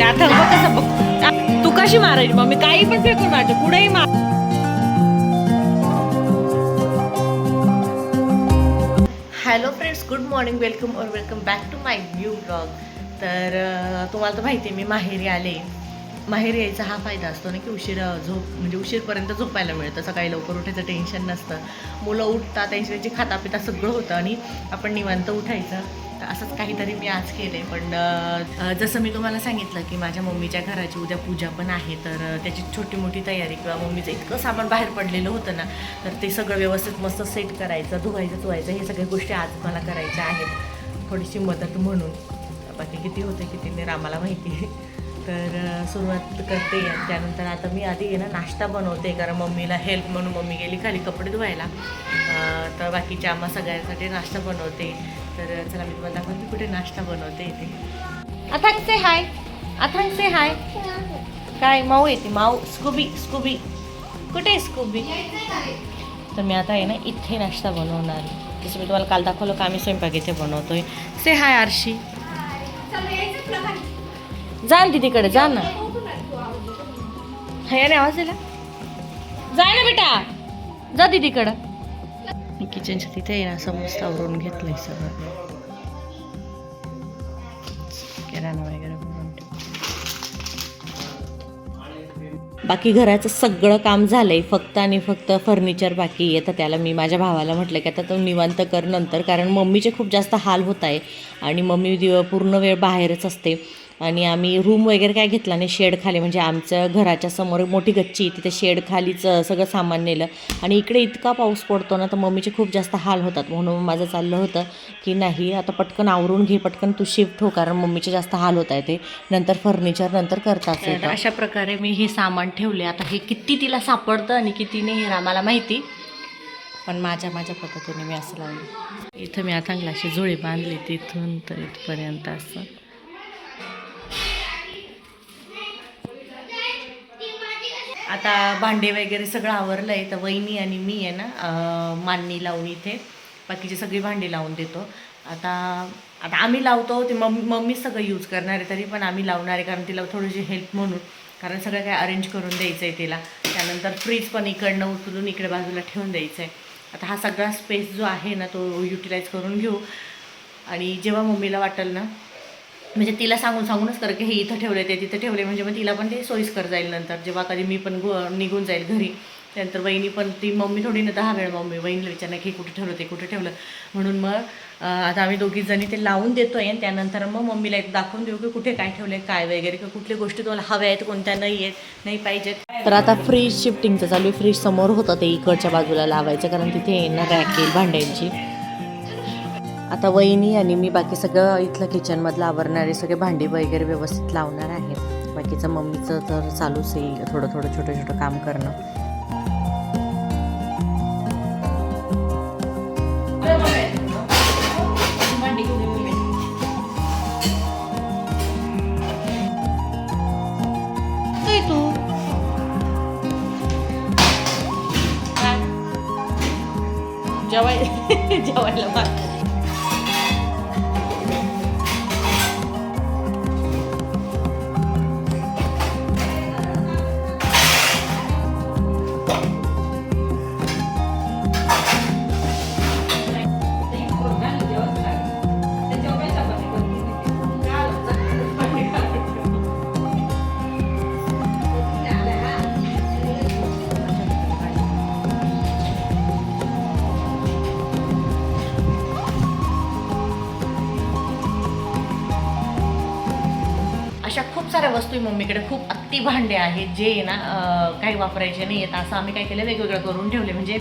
अथर्व कसं बघ, तू कशी मारायची मग मी काही पण फेकून मारते पुढेही मार. Hello friends, good morning, welcome back to my new blog. तर तुम्हाला तर माहिती आहे मी माहेरी आले. माहेरी यायचा हा फायदा असतो ना की उशीरपर्यंत झोपायला मिळतं. सकाळी लवकर उठायचं टेन्शन नसतं, मुलं उठतात त्यांची खातापिता सगळं होतं आणि आपण निवांत उठायचं. तर असंच काहीतरी मी आज केलं. पण जसं मी तुम्हाला सांगितलं की माझ्या मम्मीच्या घराची उद्या पूजा पण आहे, तर त्याची छोटी मोठी तयारी किंवा मम्मीचं इतकं सामान बाहेर पडलेलं होतं ना, तर ते सगळं व्यवस्थित मस्त सेट करायचं, धुवायचं हे सगळ्या गोष्टी आज मला करायच्या आहेत, थोडीशी मदत म्हणून. बाकी किती होते किती नाही आम्हाला माहिती. तर सुरुवात करते. त्यानंतर आता मी आधी आहे ना नाश्ता बनवते, कारण मम्मीला हेल्प म्हणून मम्मी गेली खाली कपडे धुवायला. तर बाकीच्या आम्हा सगळ्यांसाठी नाश्ता बनवते. तर चला मी तुम्हाला दाखवते कुठे नाश्ता बनवते इथे. अथांग से हाय. काय माऊ येते, माऊ स्कूबी कुठे आहे स्कूबी? तर मी आता आहे ना इथे नाश्ता बनवणार. जसं मी तुम्हाला काल दाखवलं का आम्ही स्वयंपाक इथे बनवतोय. से हाय आरशी. जा ना दीदीकडे, जा ना. याने आवाज दिला, जाय ना बेटा, जा दीदीकडं. मी किचनच्या तिथे आहे ना समोसा आवरून घेतलंय सगळं, किराणा वगैरे बनवून. बाकी घराचं सगळं काम झालंय, फक्त आणि फक्त फर्निचर बाकी आहे. तर त्याला मी माझ्या भावाला म्हटलं की आता तो निवांत कर नंतर, कारण मम्मीचे खूप जास्त हाल होत आहे आणि मम्मी पूर्ण वेळ बाहेरच असते. आणि आम्ही रूम वगैरे काय घेतला नाही, शेड खाली, म्हणजे आमच्या घराच्या समोर मोठी गच्ची, तिथे शेड खालीच सगळं सामान नेलं. आणि इकडे इतका पाऊस पडतो ना, तर मम्मीचे खूप जास्त हाल होतात. म्हणून माझं चाललं होतं की नाही आता पटकन आवरून घे, पटकन तू शिफ्ट हो, कारण मम्मीचे जास्त हाल होत आहे, ते नंतर फर्निचर नंतर करताच येतं. अशा प्रकारे मी हे सामान ठेवले. आता हे किती तिला सापडतं आणि किती नाही हे आम्हाला माहिती, पण माझ्या पद्धतीने मी असं लावलं. इथं मी आता अशी झोळी बांधली तिथून तर इथपर्यंत असं. आता भांडे वगैरे सगळं आवरलं आहे. तर वहिनी आणि मी आहे ना मांडणी लावून इथे बाकीची सगळी भांडी लावून देतो. आता आम्ही लावतो, ते मम्मी सगळं यूज करणार आहे, तरी पण आम्ही लावणार आहे कारण तिला थोडीशी हेल्प म्हणून, कारण सगळं काय अरेंज करून द्यायचं आहे तिला. त्यानंतर फ्रीज पण इकडनं उचलून इकडे बाजूला ठेवून द्यायचं आहे. आता हा सगळा स्पेस जो आहे ना तो युटिलाइज करून घेऊ. आणि जेव्हा मम्मीला वाटेल ना, म्हणजे तिला सांगूनच कर की हे इथं ठेवले ते तिथं ठेवले, म्हणजे मग तिला पण ते सोयीस्कर जाईल. नंतर जेव्हा कधी मी पण निघून जाईल घरी, त्यानंतर वहिनी पण, ती मम्मी थोडी ना 10 वेळ मम्मी वहिनीला विचारणार की कुठे ठेवलं ते कुठे ठेवलं. म्हणून मग आता आम्ही दोघी जणी ते लावून देतोय आणि त्यानंतर मग मम्मीला एक दाखवून देऊ की कुठे काय ठेवलं काय वगैरे, किंवा कुठल्या गोष्टी तुम्हाला हव्या आहेत, कोणत्या नाही पाहिजेत. तर आता फ्रीज शिफ्टिंगचं चालू आहे. फ्रीज समोर होतं ते इकडच्या बाजूला लावायचं, कारण तिथे येणार रॅक येईल भांड्यांची. आता वहिनी आणि मी बाकी सगळं इथलं किचनमधलं आवरणारे सगळे भांडी वगैरे व्यवस्थित लावणार आहे. बाकीचं मम्मीचं तर चालूच आहे थोडं छोटं काम करणं. जेवायला बाकी अशा खूप साऱ्या वस्तू मम्मीकडे, खूप अति भांडे आहेत जे ना काही वापरायचे नाही आहेत. असं आम्ही काय केलं, वेगवेगळं करून ठेवले. म्हणजे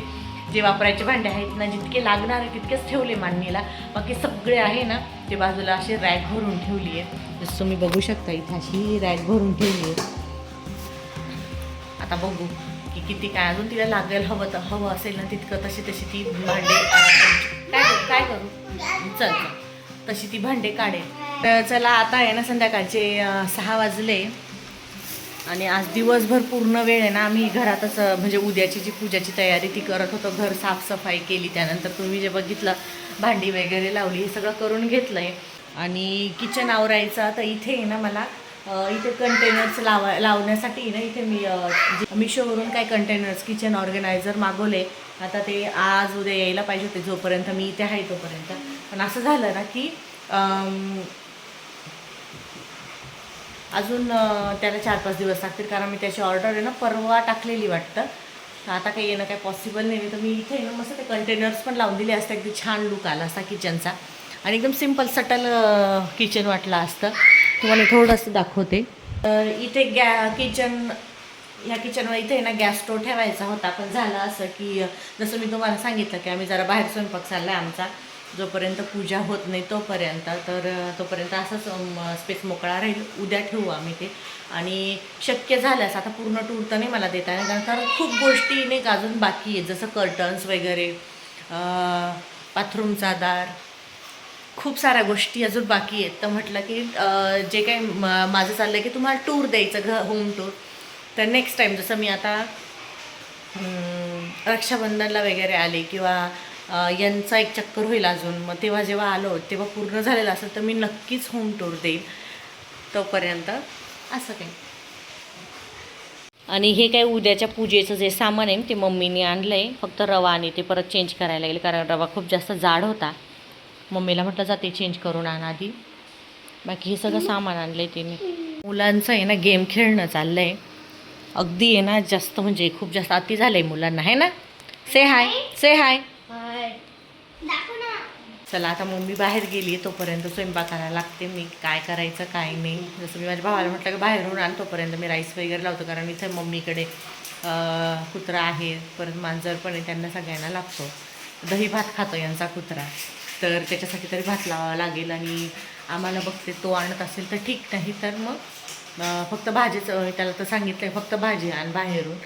जे वापरायचे भांडे आहेत ना, जितके लागणार आहे तितकेच ठेवले मांडणीला. बाकी सगळे आहे ना ते बाजूला अशी रॅक भरून ठेवली आहे. जसं तुम्ही बघू शकता इथे अशी रॅक भरून ठेवली आहे. आता बघू की किती काय अजून तिला लागेल, हवं असेल ना तितकं तशी ती भांडे काय करू, चल तशी ती भांडे काढेल. तर चला आता आहे ना संध्याकाळचे 6 वाजले आणि आज दिवसभर पूर्ण वेळ आहे ना आम्ही घरातच, म्हणजे उद्याची जी पूजाची तयारी ती करत होतो. घर साफसफाई केली, त्यानंतर तुम्ही जे बघितलं भांडी वगैरे लावली, हे सगळं करून घेतलं आहे. आणि किचन आवरायचं तर इथे आहे ना मला इथे कंटेनर्स लावण्यासाठी ना इथे मी मिशोवरून काय कंटेनर्स किचन ऑर्गनायझर मागवले. आता ते आज उद्या यायला पाहिजे होते, जोपर्यंत मी इथे आहे तोपर्यंत. पण असं झालं ना की अजून त्याला 4-5 दिवस लागतील, कारण मी त्याची ऑर्डर आहे ना परवा टाकलेली वाटतं. तर आता काही येणं काही पॉसिबल नाही. तर मी इथे ना मस्त ते कंटेनर्स पण लावून दिले असते, अगदी छान लुक आला असता किचनचा आणि एकदम सिम्पल सटल किचन वाटलं असतं. तुम्हाला थोडंसं दाखवते. तर इथे ह्या किचनवर इथे ना गॅस स्टोव ठेवायचा होता. पण झालं असं की जसं मी तुम्हाला सांगितलं की आम्ही जरा बाहेर स्वयंपाक चालला आहे आमचा, जोपर्यंत पूजा होत नाही तोपर्यंत. तर तोपर्यंत असंच स्पेस मोकळा राहील. उद्या ठेवू आम्ही ते. आणि शक्य झाल्यास आता पूर्ण टूर तर नाही मला देता येणार, कारण खूप गोष्टी नाही का अजून बाकी आहेत, जसं कर्टन्स वगैरे, बाथरूमचा दार, खूप साऱ्या गोष्टी अजून बाकी आहेत. तर म्हटलं की जे काही माझं चाललं आहे की तुम्हाला टूर द्यायचं, होम टूर. तर नेक्स्ट टाईम जसं मी आता रक्षाबंधनला वगैरे आले किंवा यांचा एक चक्कर होईल अजून, मग तेव्हा जेव्हा आलो तेव्हा पूर्ण झालेलं असेल तर मी नक्कीच होम टूर देईन. तोपर्यंत असं काही. आणि हे काय उद्याच्या पूजेचं जे सामान आहे ते मम्मीने आणलं आहे. फक्त रवा आणि ते परत चेंज करायला लागेल, कारण रवा खूप जास्त जाड होता. मम्मीला म्हटलं जाते चेंज करून आण आधी. बाकी हे सगळं सामान आणलं आहे तिने. मुलांचं आहे ना गेम खेळणं चाललं आहे अगदी आहे ना, जास्त म्हणजे खूप जास्त अति झालं आहे मुलांना, आहे ना. से हाय, से हाय. चला आता मम्मी बाहेर गेली, तोपर्यंत स्वयंपाकाला लागते मी. काय करायचं काय नाही. जसं मी माझ्या भावाला म्हटलं की बाहेरून आण, तोपर्यंत मी राईस वगैरे लावतो, कारण इथे मम्मीकडे कुत्रा आहे, परत मांजर पण आहे, त्यांना सगळ्यांना लागतो. दही भात खातो यांचा कुत्रा, तर त्याच्यासाठी तरी भात लावावा लागेल. आणि आम्हाला बघते तो आणत असेल तर ठीक, नाही तर मग फक्त भाजीचं त्याला तर सांगितलं आहे, फक्त भाजी आण बाहेरून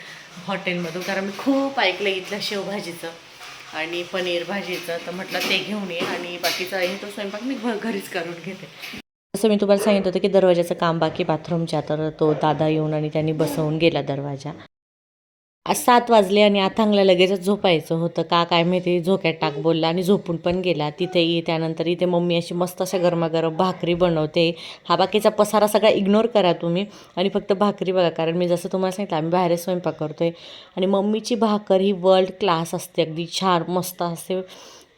हॉटेलमधून, कारण मी खूप ऐकलं इथलं शेवभाजीचं आणि पनीर भाजीचं. तर म्हटलं ते घेऊन ये आणि बाकीचा आहे तो स्वयंपाक मी घरीच करून घेते. जसं मी तुम्हाला सांगितलं होतं की दरवाजाचं काम बाकी बाथरूमच्या, तर तो दादा येऊन आणि त्यांनी बसवून गेला दरवाजा. आज 7 वाजले आणि अथांगला लगेचच झोपायचं होतं. का काय माहिती झोक्यात टाक बोलला आणि झोपून पण गेला. तिथेही त्यानंतर इथे मम्मी अशी मस्त अशा गरमागरम भाकरी बनवते. हा बाकीचा पसारा सगळा इग्नोर करा तुम्ही आणि फक्त भाकरी बघा, कारण मी जसं तुम्हाला सांगितलं आम्ही बाहेर स्वयंपाक करतोय आणि मम्मीची भाकर ही वर्ल्ड क्लास असते, अगदी छान मस्त असते.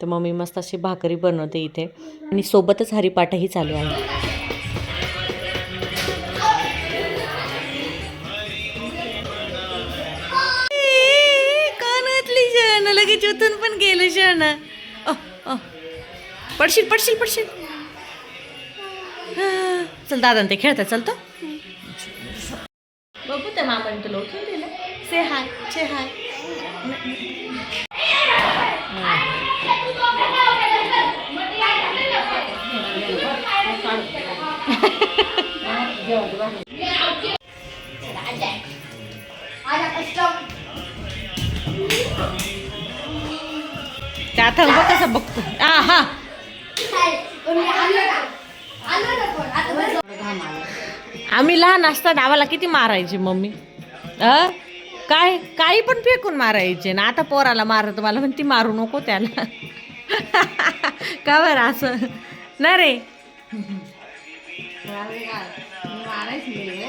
तर मम्मी मस्त अशी भाकरी बनवते इथे आणि सोबतच हरिपाठही चालू आहे. लगेच उठून पण गेलं शहाणा. पडशील पडशील पडशील. चल दादा ते खेळतात, चलतो बघू. त्या मामाने तुला उठून दिलं. से हाय, से हाय. त्या अथंग बघ कसं बघतो. हा आम्ही लहान असताना आम्हाला किती मारायची मम्मी. काय काही पण फेकून मारायचे ना. आता पोराला मारत मला म्हणती मारू नको त्याला. का बरं असं ना रे.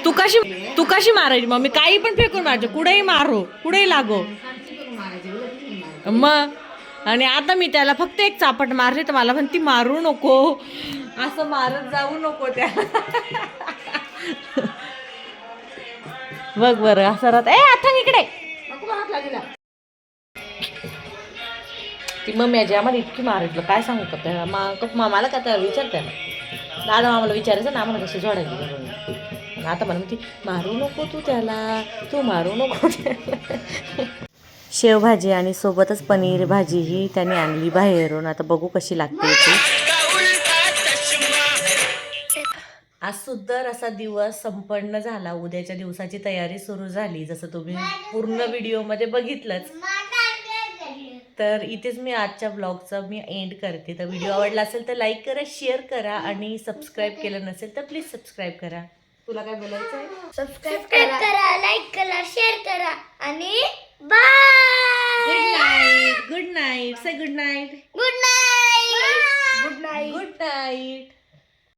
तू कशी मारायची मम्मी. काही पण फेकून मारायचे, कुठेही मारो कुठेही लागो मग. आणि आता मी त्याला फक्त एक चापट मारली तर मला म्हणती मारू नको, असं मारत जाऊ नको त्याला. बघ बरं असं राहत. आता इकडे ती मम्मी आजी आम्हाला इतकी मारायचं काय सांगू का त्या मामाला का त्या विचार त्याला. दादा मामाला विचारायचं ना आम्हाला कशी जोडायची. आता म्हणून ती मारू नको तू त्याला, तू मारू नको त्याला. शेवभाजी आणि सोबतच पनीर भाजी ही त्याने आणली बाहेरून. आता बघू कशी लागते ती. आज सुंदर असा दिवस संपन्न झाला. उद्याच्या दिवसाची तयारी सुरू झाली, जसं तुम्ही पूर्ण व्हिडिओमध्ये बघितलंच. तर इथेच मी आजच्या ब्लॉगचा मी एंड करते. तर व्हिडिओ आवडला असेल तर लाईक करा, शेअर करा आणि सबस्क्राईब केलं नसेल तर प्लीज सबस्क्राईब करा. तुला काय बोलायचं आहे? सबस्क्राईब करा, लाईक करा, शेअर करा आणि bye. Good night. Good night. Say good night. Good night. Good night. Good night.